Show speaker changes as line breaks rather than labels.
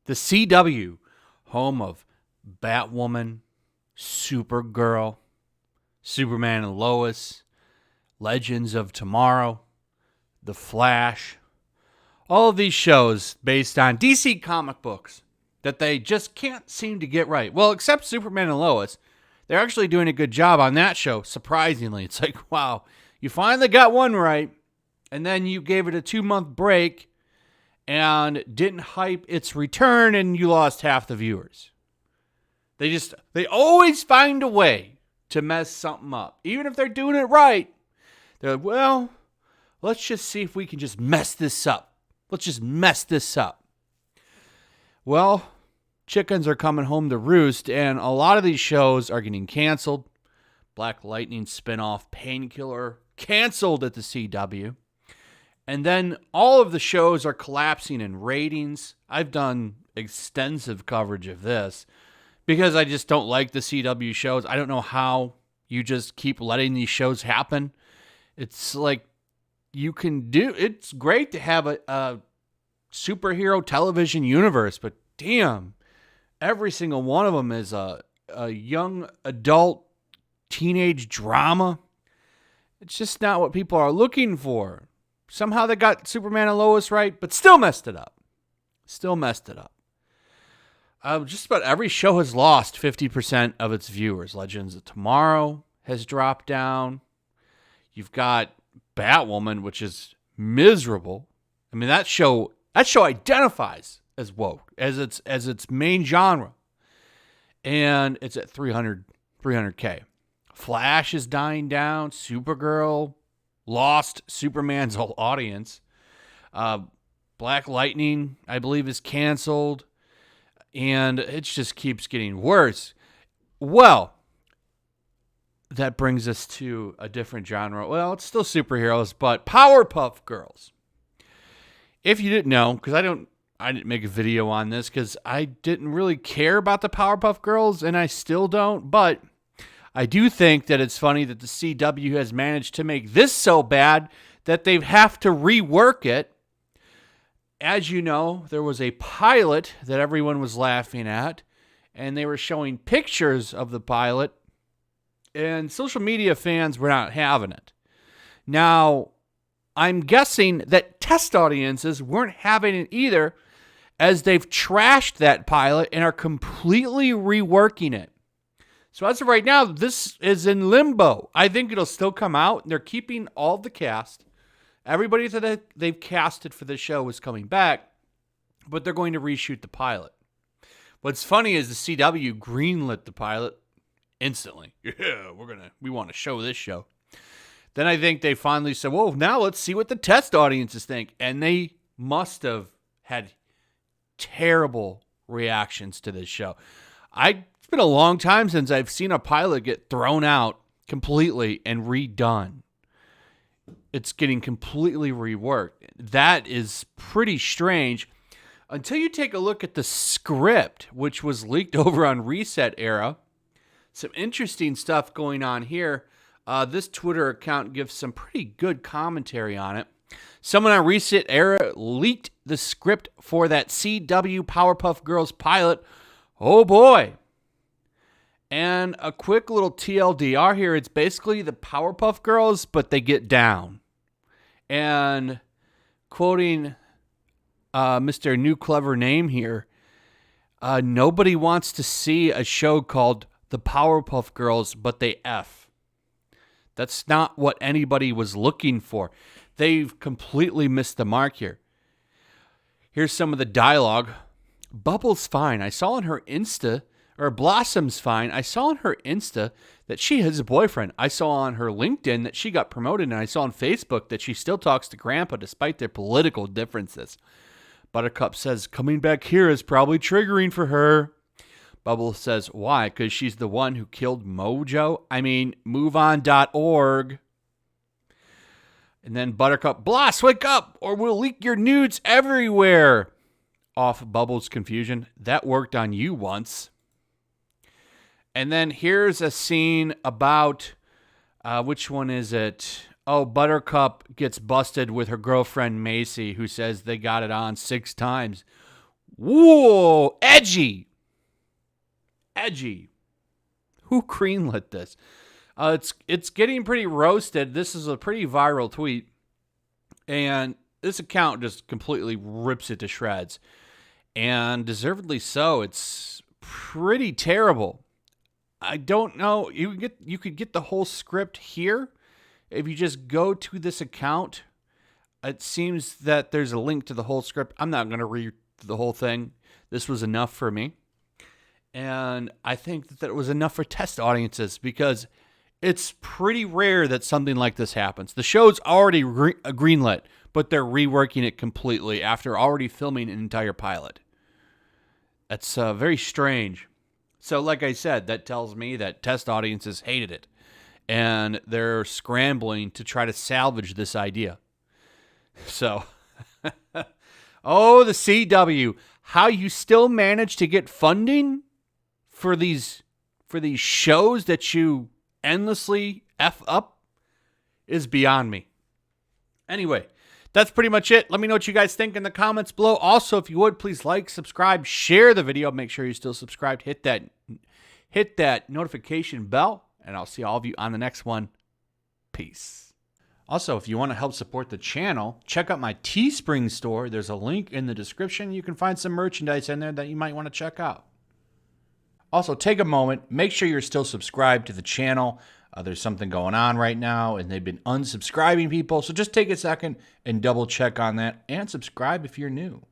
The CW, home of Batwoman, Supergirl, Superman and Lois, Legends of Tomorrow, The Flash. All of these shows based on DC comic books that they just can't seem to get right. Well, except Superman and Lois. They're actually doing a good job on that show, surprisingly. It's like, wow, you finally got one right, and then you gave it a 2-month break and didn't hype its return, and you lost half the viewers. They always find a way to mess something up. Even if they're doing it right, they're like, well, let's just see if we can just mess this up. Let's just mess this up. Well, chickens are coming home to roost, and a lot of these shows are getting canceled. Black Lightning spinoff Painkiller canceled at the CW. And then all of the shows are collapsing in ratings. I've done extensive coverage of this because I just don't like the CW shows. I don't know how you just keep letting these shows happen. It's like it's great to have a superhero television universe, but damn, every single one of them is a young adult teenage drama. It's just not what people are looking for. Somehow they got Superman and Lois right, but still messed it up. Just about every show has lost 50% of its viewers. Legends of Tomorrow has dropped down. You've got Batwoman, which is miserable. I mean, that show identifies as woke, as its main genre. And it's at 300K. Flash is dying down. Supergirl lost Superman's whole audience. Black Lightning, I believe, is canceled. And it just keeps getting worse. Well, that brings us to a different genre. Well, it's still superheroes, but Powerpuff Girls. If you didn't know, because I didn't make a video on this because I didn't really care about the Powerpuff Girls, and I still don't, but I do think that it's funny that the CW has managed to make this so bad that they have to rework it. As you know, there was a pilot that everyone was laughing at, and they were showing pictures of the pilot, and social media fans were not having it. Now, I'm guessing that test audiences weren't having it either, as they've trashed that pilot and are completely reworking it. So as of right now, this is in limbo. I think it'll still come out. They're keeping all the cast. Everybody that they've casted for this show is coming back, but they're going to reshoot the pilot. What's funny is the CW greenlit the pilot instantly. Yeah, we want to show this show. Then I think they finally said, well, now let's see what the test audiences think. And they must have had terrible reactions to this show. It's been a long time since I've seen a pilot get thrown out completely and redone. It's getting completely reworked. That is pretty strange until you take a look at the script, which was leaked over on Reset Era. Some interesting stuff going on here. This Twitter account gives some pretty good commentary on it. Someone on Reset Era leaked the script for that CW Powerpuff Girls pilot. Oh boy. And a quick little TLDR here. It's basically the Powerpuff Girls, but they get down. And quoting Mr. New Clever Name here, nobody wants to see a show called The Powerpuff Girls, but they F. That's not what anybody was looking for. They've completely missed the mark here. Here's some of the dialogue. Bubble's fine. I saw on her Insta, or Blossom's fine. I saw on her Insta that she has a boyfriend. I saw on her LinkedIn that she got promoted, and I saw on Facebook that she still talks to Grandpa despite their political differences. Buttercup says, coming back here is probably triggering for her. Bubble says, why? Because she's the one who killed Mojo? I mean, moveon.org. And then Buttercup, Bloss, wake up, or we'll leak your nudes everywhere. Off Bubble's confusion. That worked on you once. And then here's a scene about, which one is it? Oh, Buttercup gets busted with her girlfriend Macy, who says they got it on 6 times. Whoa, edgy. Edgy. Who greenlit this? It's getting pretty roasted. This is a pretty viral tweet. And this account just completely rips it to shreds. And deservedly so. It's pretty terrible. I don't know. You could get the whole script here. If you just go to this account, it seems that there's a link to the whole script. I'm not going to read the whole thing. This was enough for me. And I think that it was enough for test audiences because it's pretty rare that something like this happens. The show's already greenlit, but they're reworking it completely after already filming an entire pilot. That's very strange. So like I said, that tells me that test audiences hated it. And they're scrambling to try to salvage this idea. So, oh, the CW. How you still manage to get funding for these shows that you endlessly F up is beyond me. Anyway, that's pretty much it. Let me know what you guys think in the comments below. Also, if you would, please like, subscribe, share the video. Make sure you're still subscribed. Hit that notification bell, and I'll see all of you on the next one. Peace. Also, if you want to help support the channel, check out my Teespring store. There's a link in the description. You can find some merchandise in there that you might want to check out. Also, take a moment. Make sure you're still subscribed to the channel. There's something going on right now, and they've been unsubscribing people. So just take a second and double check on that and subscribe if you're new.